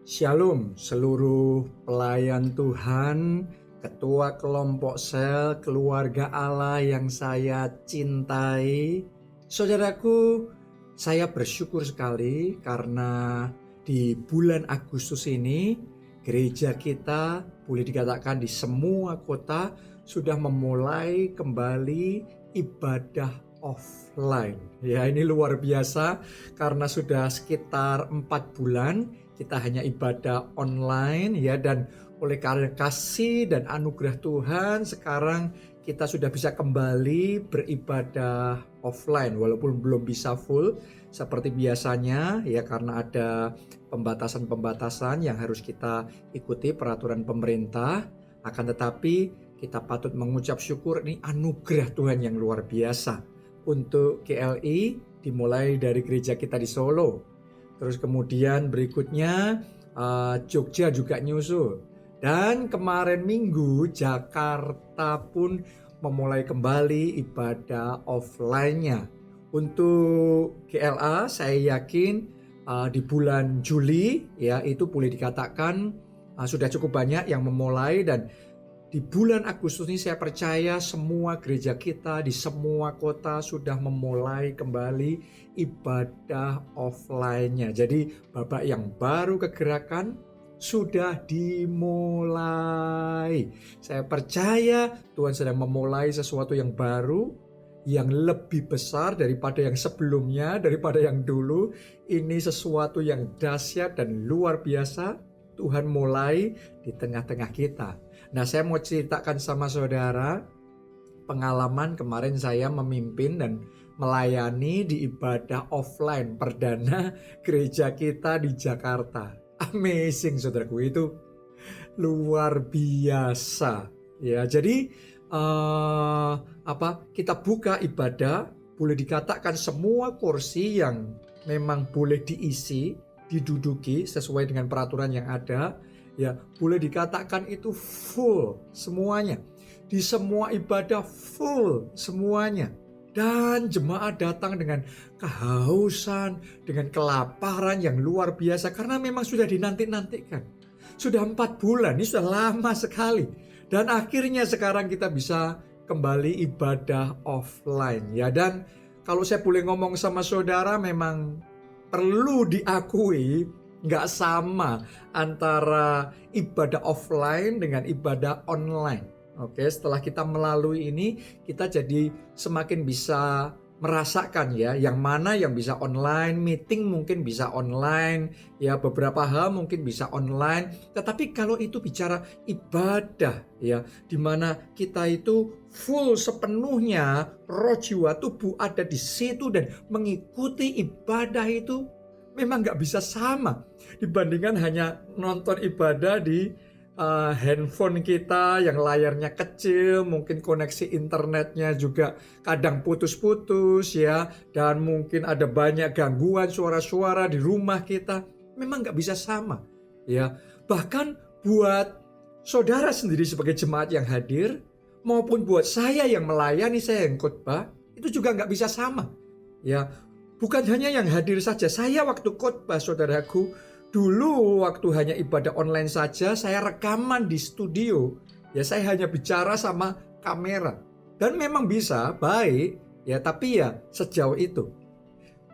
Shalom seluruh pelayan Tuhan, ketua kelompok sel, keluarga Allah yang saya cintai. Saudaraku, saya bersyukur sekali karena di bulan Agustus ini gereja kita boleh dikatakan di semua kota sudah memulai kembali ibadah offline. Ya, ini luar biasa karena sudah sekitar 4 bulan kita hanya ibadah online ya, dan oleh karena kasih dan anugerah Tuhan sekarang kita sudah bisa kembali beribadah offline walaupun belum bisa full seperti biasanya ya, karena ada pembatasan-pembatasan yang harus kita ikuti peraturan pemerintah. Akan tetapi kita patut mengucap syukur, ini anugerah Tuhan yang luar biasa untuk GLI dimulai dari gereja kita di Solo. Terus kemudian berikutnya Jogja juga nyusul. Dan kemarin Minggu Jakarta pun memulai kembali ibadah offline-nya. Untuk GLA saya yakin di bulan Juli ya itu boleh dikatakan sudah cukup banyak yang memulai, dan di bulan Agustus ini saya percaya semua gereja kita di semua kota sudah memulai kembali ibadah offline-nya. Jadi babak yang baru kegerakan sudah dimulai. Saya percaya Tuhan sedang memulai sesuatu yang baru, yang lebih besar daripada yang sebelumnya, daripada yang dulu. Ini sesuatu yang dahsyat dan luar biasa. Tuhan mulai di tengah-tengah kita. Nah, saya mau ceritakan sama saudara pengalaman kemarin saya memimpin dan melayani di ibadah offline perdana gereja kita di Jakarta. Amazing saudaraku, itu luar biasa. Ya, jadi kita buka ibadah, boleh dikatakan semua kursi yang memang boleh diisi diduduki sesuai dengan peraturan yang ada ya, boleh dikatakan itu full semuanya. Di semua ibadah full semuanya. Dan jemaat datang dengan kehausan, dengan kelaparan yang luar biasa karena memang sudah dinanti-nantikan. Sudah 4 bulan, ini sudah lama sekali. Dan akhirnya sekarang kita bisa kembali ibadah offline ya. Dan kalau saya boleh ngomong sama saudara, memang perlu diakui nggak sama antara ibadah offline dengan ibadah online. Oke, setelah kita melalui ini, kita jadi semakin bisa merasakan ya, yang mana yang bisa online, meeting mungkin bisa online, ya beberapa hal mungkin bisa online. Tetapi kalau itu bicara ibadah ya, dimana kita itu full sepenuhnya, roh jiwa tubuh ada di situ dan mengikuti ibadah itu, memang nggak bisa sama dibandingkan hanya nonton ibadah di handphone kita yang layarnya kecil, mungkin koneksi internetnya juga kadang putus-putus ya, dan mungkin ada banyak gangguan suara-suara di rumah kita. Memang nggak bisa sama ya. Bahkan buat saudara sendiri sebagai jemaat yang hadir, maupun buat saya yang melayani, saya yang khotbah, itu juga nggak bisa sama ya. Bukan hanya yang hadir saja, saya waktu khotbah saudaraku, dulu waktu hanya ibadah online saja, saya rekaman di studio. Ya, saya hanya bicara sama kamera. Dan memang bisa, baik, ya, tapi ya sejauh itu.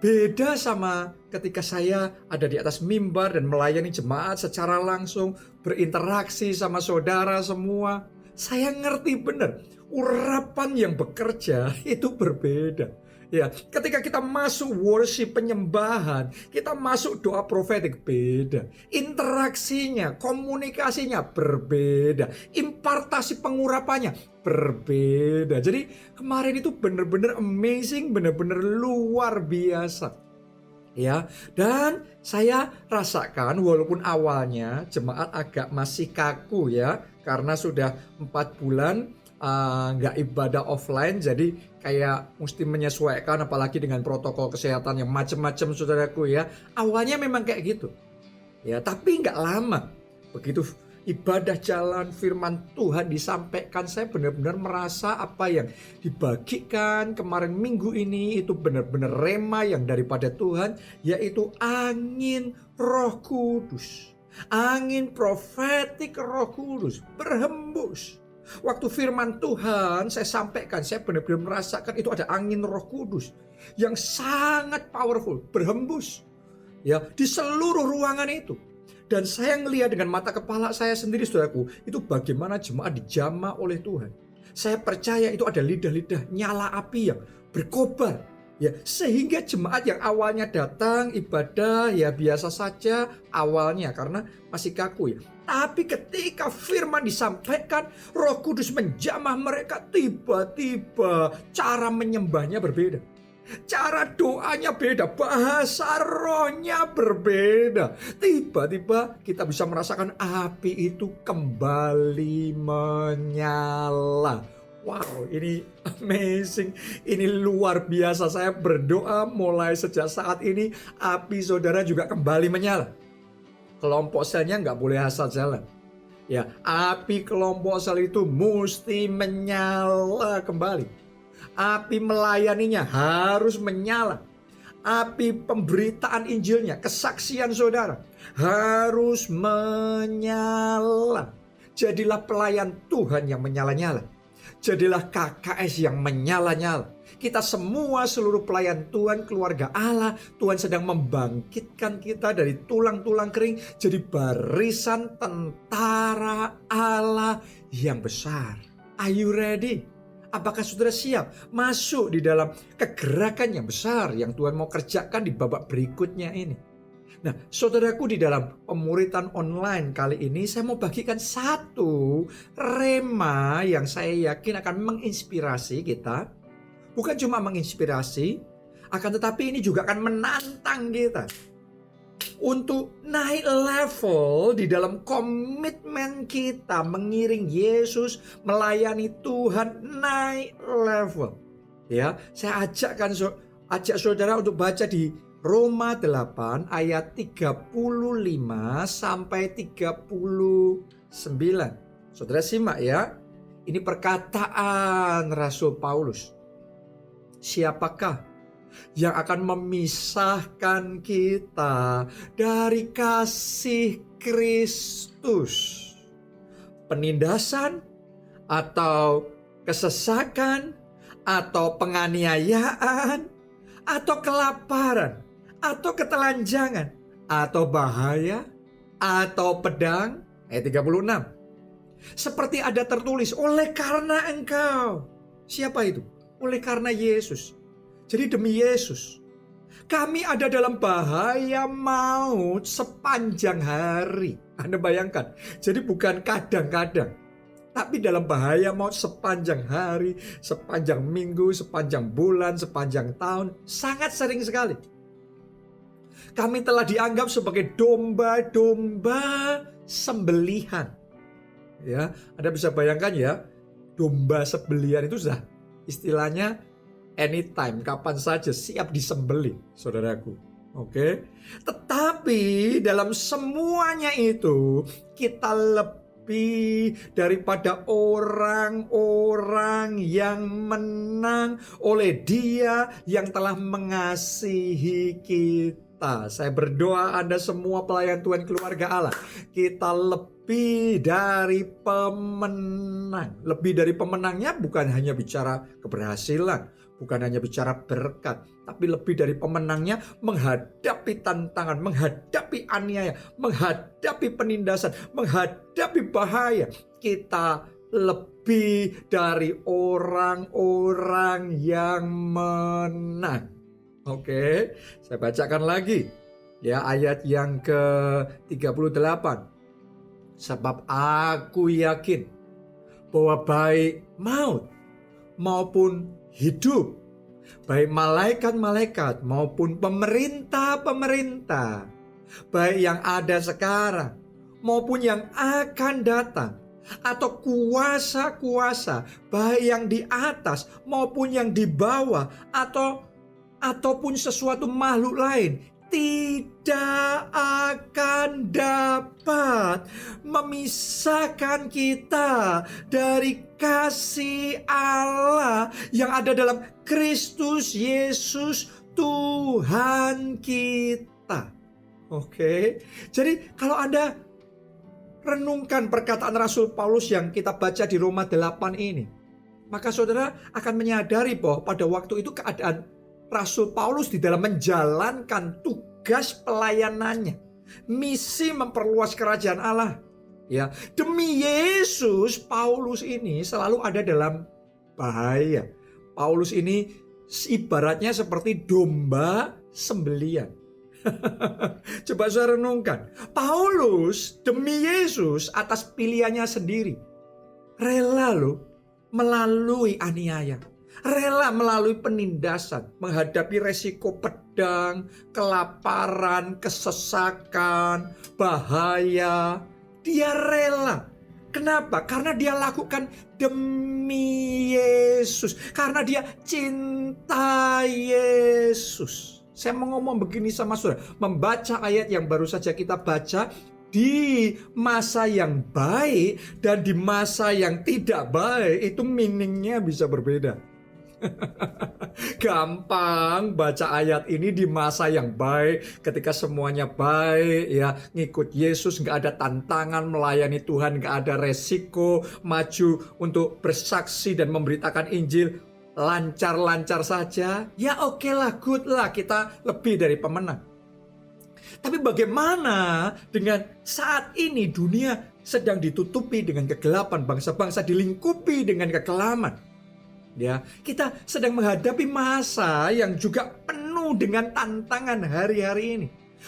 Beda sama ketika saya ada di atas mimbar dan melayani jemaat secara langsung, berinteraksi sama saudara semua. Saya ngerti benar, urapan yang bekerja itu berbeda. Ya, ketika kita masuk worship penyembahan, kita masuk doa profetik, beda. Interaksinya, komunikasinya berbeda. Impartasi pengurapannya berbeda. Jadi kemarin itu benar-benar amazing, benar-benar luar biasa. Ya, dan saya rasakan walaupun awalnya jemaat agak masih kaku ya, karena sudah 4 bulan nggak ibadah offline, jadi kayak mesti menyesuaikan, apalagi dengan protokol kesehatan yang macam-macam saudaraku ya. Awalnya memang kayak gitu ya, tapi nggak lama begitu ibadah jalan, firman Tuhan disampaikan, saya benar-benar merasa apa yang dibagikan kemarin minggu ini itu benar-benar rema yang daripada Tuhan, yaitu angin Roh Kudus. Angin profetik Roh Kudus berhembus. Waktu firman Tuhan saya sampaikan, saya benar-benar merasakan itu ada angin Roh Kudus yang sangat powerful, berhembus ya di seluruh ruangan itu. Dan saya ngelihat dengan mata kepala saya sendiri, saudaraku, itu bagaimana jemaat dijamah oleh Tuhan. Saya percaya itu ada lidah-lidah nyala api yang berkobar. Ya, sehingga jemaat yang awalnya datang ibadah ya biasa saja awalnya karena masih kaku ya. Tapi ketika firman disampaikan, Roh Kudus menjamah mereka, tiba-tiba cara menyembahnya berbeda. Cara doanya beda, bahasa rohnya berbeda. Tiba-tiba kita bisa merasakan api itu kembali menyala. Wow, ini amazing, ini luar biasa. Saya berdoa mulai sejak saat ini api saudara juga kembali menyala. Kelompok selnya nggak boleh asal jalan. Ya, api kelompok sel itu mesti menyala kembali. Api melayaninya harus menyala. Api pemberitaan Injilnya, kesaksian saudara harus menyala. Jadilah pelayan Tuhan yang menyala-nyala. Jadilah KKS yang menyala-nyala. Kita semua seluruh pelayan Tuhan, keluarga Allah, Tuhan sedang membangkitkan kita dari tulang-tulang kering jadi barisan tentara Allah yang besar. Are you ready? Apakah saudara siap masuk di dalam kegerakan yang besar yang Tuhan mau kerjakan di babak berikutnya ini? Nah, saudaraku, di dalam pemuritan online kali ini saya mau bagikan satu rema yang saya yakin akan menginspirasi kita. Bukan cuma menginspirasi, akan tetapi ini juga akan menantang kita untuk naik level di dalam komitmen kita mengiring Yesus, melayani Tuhan, naik level. Ya, saya ajak saudara untuk baca di Roma 8 ayat 35 sampai 39. Saudara simak ya. Ini perkataan Rasul Paulus. Siapakah yang akan memisahkan kita dari kasih Kristus? Penindasan atau kesesakan atau penganiayaan atau kelaparan atau ketelanjangan atau bahaya atau pedang? Ayat 36. Seperti ada tertulis, oleh karena engkau. Siapa itu? Oleh karena Yesus. Jadi demi Yesus, kami ada dalam bahaya maut sepanjang hari. Anda bayangkan, jadi bukan kadang-kadang, tapi dalam bahaya maut sepanjang hari, sepanjang minggu, sepanjang bulan, sepanjang tahun. Sangat sering sekali. Kami telah dianggap sebagai domba-domba sembelihan. Ya, Anda bisa bayangkan ya, domba sembelihan itu sudah istilahnya anytime, kapan saja siap disembelih, saudaraku. Oke. Tetapi dalam semuanya itu kita lebih daripada orang-orang yang menang oleh Dia yang telah mengasihi kita. Saya berdoa Anda semua pelayan Tuhan, keluarga Allah, kita lebih dari pemenang. Lebih dari pemenangnya bukan hanya bicara keberhasilan, bukan hanya bicara berkat, tapi lebih dari pemenangnya menghadapi tantangan, menghadapi aniaya, menghadapi penindasan, menghadapi bahaya. Kita lebih dari orang-orang yang menang. Oke, saya bacakan lagi ya ayat yang ke-38. Sebab aku yakin bahwa baik maut maupun hidup, baik malaikat-malaikat maupun pemerintah-pemerintah, baik yang ada sekarang maupun yang akan datang, atau kuasa-kuasa, baik yang di atas maupun yang di bawah, ataupun sesuatu makhluk lain, tidak akan dapat memisahkan kita dari kasih Allah yang ada dalam Kristus Yesus Tuhan kita. Oke. Jadi kalau Anda renungkan perkataan Rasul Paulus yang kita baca di Roma 8 ini, maka saudara akan menyadari bahwa pada waktu itu keadaan Rasul Paulus di dalam menjalankan tugas pelayanannya, misi memperluas kerajaan Allah. Ya, demi Yesus, Paulus ini selalu ada dalam bahaya. Paulus ini ibaratnya seperti domba sembelian. Coba saya renungkan. Paulus demi Yesus atas pilihannya sendiri rela loh melalui aniaya, rela melalui penindasan, menghadapi resiko pedang, kelaparan, kesesakan, bahaya. Dia rela. Kenapa? Karena dia lakukan demi Yesus, karena dia cinta Yesus. Saya mau ngomong begini sama saudara, membaca ayat yang baru saja kita baca di masa yang baik dan di masa yang tidak baik, itu meaningnya bisa berbeda. Gampang baca ayat ini di masa yang baik, ketika semuanya baik, ya, ngikut Yesus, gak ada tantangan, melayani Tuhan, gak ada resiko, maju untuk bersaksi dan memberitakan Injil, lancar-lancar saja. Ya oke lah, good lah, kita lebih dari pemenang. Tapi bagaimana dengan saat ini dunia sedang ditutupi dengan kegelapan, bangsa-bangsa dilingkupi dengan kekelaman. Ya, kita sedang menghadapi masa yang juga penuh dengan tantangan hari-hari ini.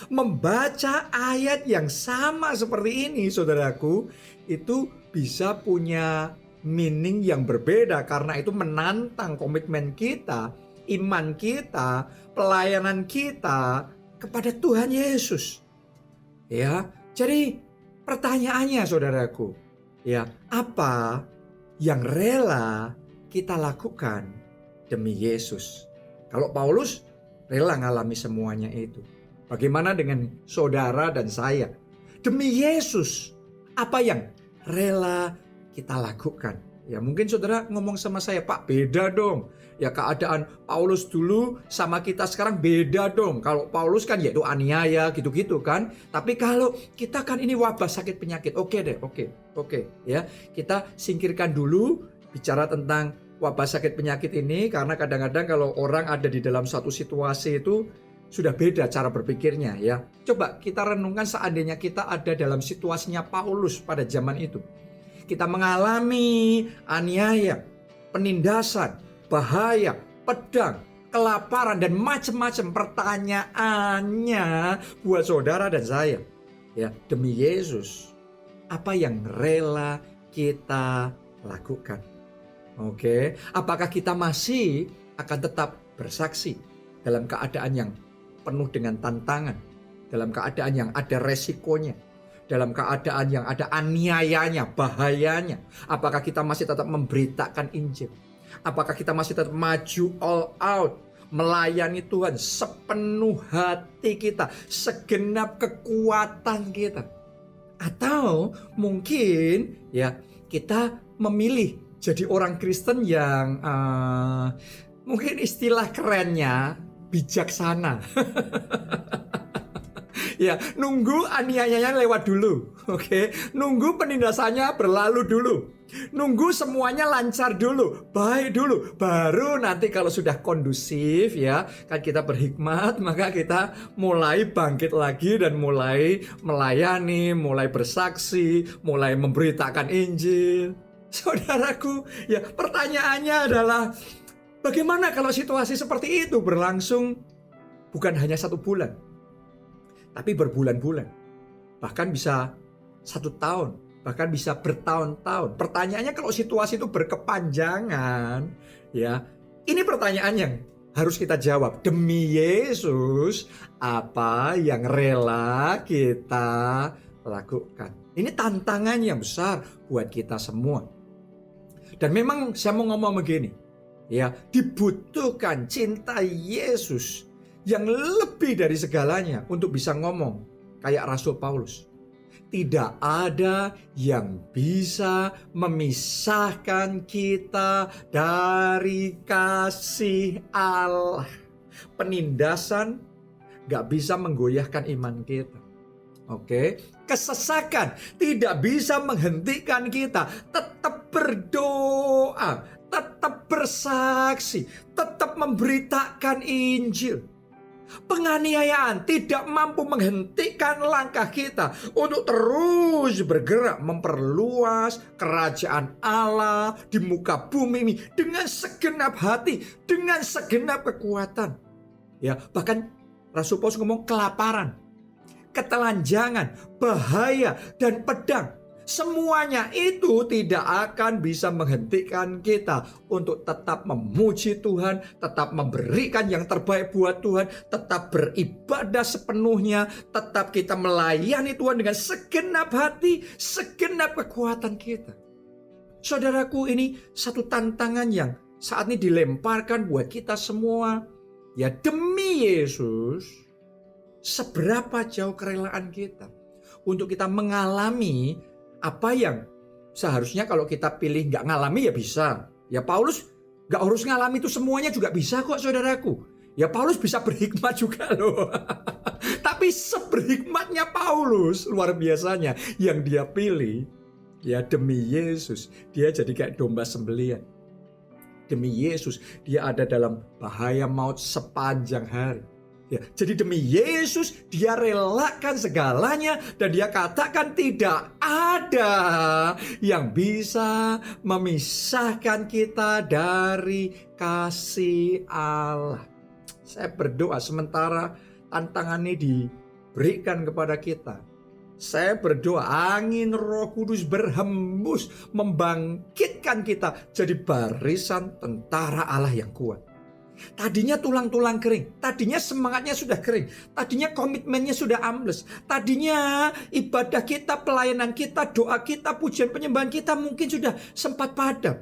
Membaca ayat yang sama seperti ini, saudaraku, itu bisa punya meaning yang berbeda karena itu menantang komitmen kita, iman kita, pelayanan kita kepada Tuhan Yesus. Ya, jadi pertanyaannya saudaraku, ya, apa yang rela kita lakukan demi Yesus? Kalau Paulus rela ngalami semuanya itu, bagaimana dengan saudara dan saya? Demi Yesus, apa yang rela kita lakukan? Ya mungkin saudara ngomong sama saya, Pak, beda dong. Ya keadaan Paulus dulu sama kita sekarang beda dong. Kalau Paulus kan yaitu aniaya gitu-gitu kan. Tapi kalau kita kan ini wabah sakit penyakit. Oke deh, oke. Ya, kita singkirkan dulu bicara tentang wabah sakit penyakit ini, karena kadang-kadang kalau orang ada di dalam satu situasi itu sudah beda cara berpikirnya ya. Coba kita renungkan seandainya kita ada dalam situasinya Paulus pada zaman itu. Kita mengalami aniaya, penindasan, bahaya, pedang, kelaparan dan macam-macam. Pertanyaannya buat saudara dan saya, ya, demi Yesus, apa yang rela kita lakukan? Oke, apakah kita masih akan tetap bersaksi dalam keadaan yang penuh dengan tantangan, dalam keadaan yang ada resikonya, dalam keadaan yang ada aniayanya, bahayanya? Apakah kita masih tetap memberitakan Injil? Apakah kita masih tetap maju all out, melayani Tuhan sepenuh hati kita, segenap kekuatan kita? Atau mungkin ya kita memilih jadi orang Kristen yang mungkin istilah kerennya bijaksana. Ya, nunggu aniayanya lewat dulu. Oke, nunggu penindasannya berlalu dulu. Nunggu semuanya lancar dulu, baik dulu. Baru nanti kalau sudah kondusif ya, kan kita berhikmat, maka kita mulai bangkit lagi dan mulai melayani, mulai bersaksi, mulai memberitakan Injil. Saudaraku, ya pertanyaannya adalah bagaimana kalau situasi seperti itu berlangsung bukan hanya 1 bulan, tapi berbulan-bulan, bahkan bisa 1 tahun, bahkan bisa bertahun-tahun. Pertanyaannya kalau situasi itu berkepanjangan, ya ini pertanyaan yang harus kita jawab. Demi Yesus, apa yang rela kita lakukan? Ini tantangan yang besar buat kita semua. Dan memang saya mau ngomong begini, ya, dibutuhkan cinta Yesus yang lebih dari segalanya untuk bisa ngomong kayak Rasul Paulus. Tidak ada yang bisa memisahkan kita dari kasih Allah. Penindasan, nggak bisa menggoyahkan iman kita. Oke, kesesakan tidak bisa menghentikan kita. Tetap berdoa, tetap bersaksi, tetap memberitakan Injil. Penganiayaan tidak mampu menghentikan langkah kita untuk terus bergerak memperluas kerajaan Allah di muka bumi ini dengan segenap hati, dengan segenap kekuatan. Ya, bahkan Rasul Paulus ngomong kelaparan, ketelanjangan, bahaya, dan pedang. Semuanya itu tidak akan bisa menghentikan kita untuk tetap memuji Tuhan, tetap memberikan yang terbaik buat Tuhan, tetap beribadah sepenuhnya, tetap kita melayani Tuhan dengan segenap hati, segenap kekuatan kita. Saudaraku, ini satu tantangan yang saat ini dilemparkan buat kita semua. Ya, demi Yesus, seberapa jauh kerelaan kita untuk kita mengalami apa yang seharusnya kalau kita pilih nggak ngalami ya bisa. Ya Paulus nggak harus ngalami itu semuanya juga bisa kok saudaraku. Ya Paulus bisa berhikmat juga loh. Tapi seberhikmatnya Paulus luar biasanya yang dia pilih ya demi Yesus. Dia jadi kayak domba sembelihan. Demi Yesus dia ada dalam bahaya maut sepanjang hari. Ya, jadi demi Yesus dia relakan segalanya dan dia katakan tidak ada yang bisa memisahkan kita dari kasih Allah. Saya berdoa sementara tantangan ini diberikan kepada kita. Saya berdoa angin Roh Kudus berhembus membangkitkan kita jadi barisan tentara Allah yang kuat. Tadinya tulang-tulang kering, tadinya semangatnya sudah kering, tadinya komitmennya sudah ambles, tadinya ibadah kita, pelayanan kita, doa kita, pujian penyembahan kita mungkin sudah sempat padam.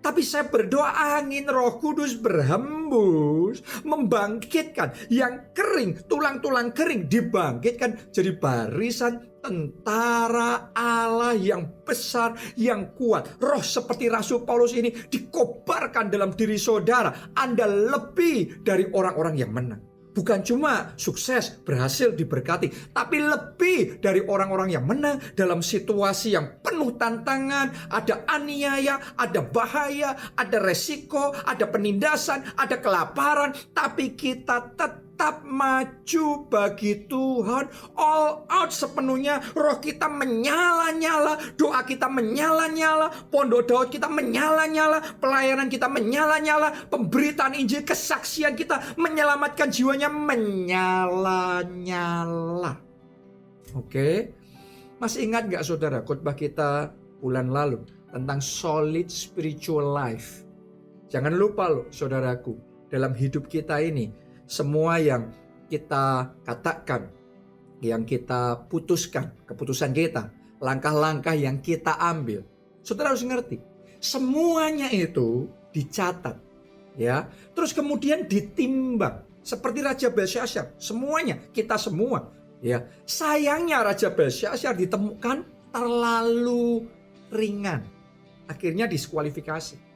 Tapi saya berdoa angin Roh Kudus berhembus membangkitkan yang kering, tulang-tulang kering dibangkitkan jadi barisan tentara Allah yang besar, yang kuat. Roh seperti Rasul Paulus ini dikobarkan dalam diri saudara. Anda lebih dari orang-orang yang menang. Bukan cuma sukses, berhasil, diberkati, tapi lebih dari orang-orang yang menang dalam situasi yang penuh tantangan. Ada aniaya, ada bahaya, ada resiko, ada penindasan, ada kelaparan, tapi kita tetap maju bagi Tuhan, all out sepenuhnya. Roh kita menyala-nyala, doa kita menyala-nyala, pondok Daud kita menyala-nyala, pelayanan kita menyala-nyala, pemberitaan Injil, kesaksian kita menyelamatkan jiwanya menyala-nyala. Oke, masih ingat gak saudara khotbah kita bulan lalu tentang solid spiritual life? Jangan lupa loh saudaraku, dalam hidup kita ini semua yang kita katakan, yang kita putuskan, keputusan kita, langkah-langkah yang kita ambil, saudara harus ngerti, semuanya itu dicatat, ya. Terus kemudian ditimbang, seperti Raja Belsyazar, semuanya, kita semua, ya. Sayangnya Raja Belsyazar ditemukan terlalu ringan, akhirnya diskualifikasi.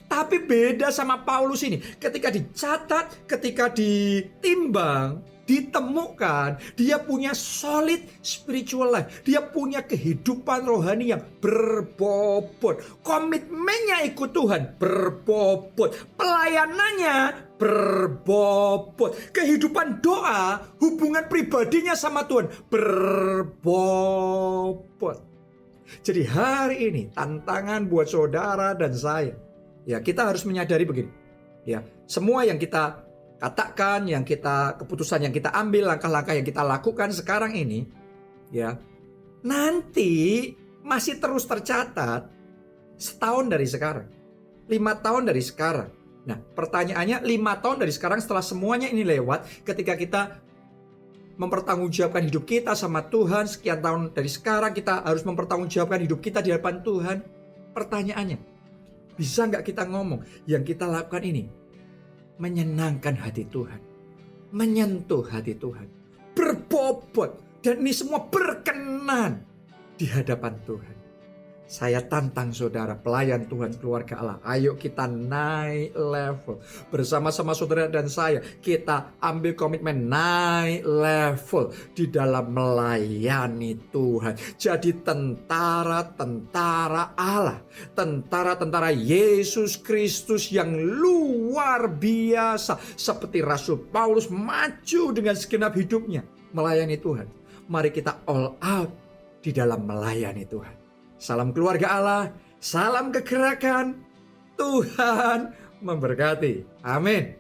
Tapi beda sama Paulus ini. Ketika dicatat, ketika ditimbang, ditemukan, dia punya solid spiritual life. Dia punya kehidupan rohani yang berbobot. Komitmennya ikut Tuhan berbobot. Pelayanannya berbobot. Kehidupan doa, hubungan pribadinya sama Tuhan berbobot. Jadi hari ini tantangan buat saudara dan saya. Ya, kita harus menyadari begini. Ya, semua yang kita katakan, yang kita keputusan yang kita ambil, langkah-langkah yang kita lakukan sekarang ini, ya, nanti masih terus tercatat setahun dari sekarang, 5 tahun dari sekarang. Nah, pertanyaannya 5 tahun dari sekarang setelah semuanya ini lewat, ketika kita mempertanggungjawabkan hidup kita sama Tuhan, sekian tahun dari sekarang kita harus mempertanggungjawabkan hidup kita di hadapan Tuhan. Pertanyaannya, bisa nggak kita ngomong yang kita lakukan ini menyenangkan hati Tuhan, menyentuh hati Tuhan, berbobot, dan ini semua berkenan di hadapan Tuhan. Saya tantang saudara, pelayan Tuhan keluarga Allah. Ayo kita naik level. Bersama-sama saudara dan saya, kita ambil komitmen naik level di dalam melayani Tuhan. Jadi tentara-tentara Allah. Tentara-tentara Yesus Kristus yang luar biasa. Seperti Rasul Paulus maju dengan segenap hidupnya melayani Tuhan. Mari kita all out di dalam melayani Tuhan. Salam keluarga Allah, salam kegerakan, Tuhan memberkati. Amin.